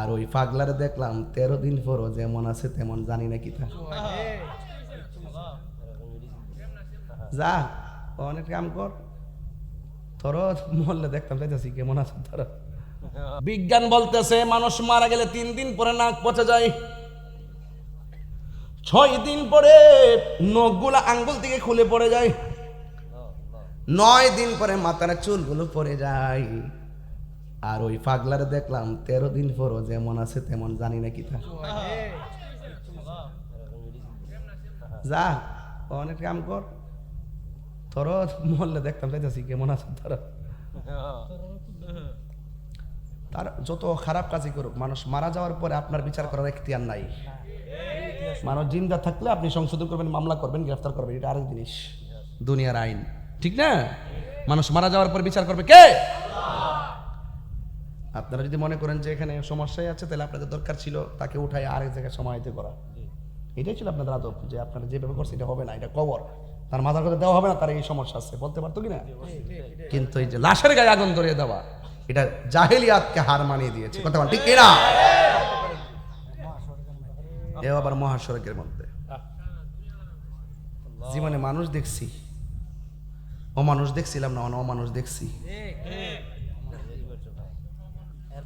আর ওই পাগলারে দেখলাম 13 দিন পরও যেমন আছে তেমন, জানি না কি তা যা অনেক কাম কর, তোর মরলে দেখতাম চাইতেছি কেমন আছে তোর। বিজ্ঞান বলতেছে মানুষ মারা গেলে 3 দিন পরে নাক পচে যায়, 6 দিন পরে নখগুলো আঙ্গুল থেকে খুলে পড়ে যায়, 9 দিন পরে মাথার চুলগুলো পড়ে যায়। আর ওই পাগলারে দেখলাম 13 দিন পরও যেমন আছে তেমন, জানি না কি তা যা অনেক কাম কর, তোর মরলে দেখতাম চাইতেছি কেমন আছে তোর। তার যত খারাপ কাজই করুক, মানুষ মারা যাওয়ার পরে আপনার বিচার করার এখতিয়ার নাই। মানুষ জিন্দা থাকলে আপনি সংশোধন করবেন, মামলা করবেন, গ্রেফতার করবেন, এটা আরেক জিনিস, দুনিয়ার আইন, ঠিক না? মানুষ মারা যাওয়ার পর বিচার করবে কে? আপনারা যদি মনে করেন যে এখানে সমস্যায় আছে, তাহলে আপনাদের দরকার ছিল তাকে উঠায় আরেক জায়গায় সমাহিত করা। এটাই ছিল আপনাদের আদব, যে আপনারা যেভাবে করছে এটা হবে না, এটা কবর, তার মাথার কথা দেওয়া হবে না, তার এই সমস্যা আছে, বলতে পারতো কিনা? কিন্তু এই যে লাশের গায়ে আগুন ধরিয়ে দেওয়া, এটা জাহেলিয়াতকে হার মানিয়ে দিয়েছে, কথা বল ঠিক কিনা? এও আবার মহাসড়কের মধ্যে। জীবনে মানুষ দেখছি, অমানুষ দেখছিলাম না, অমানুষ দেখছি।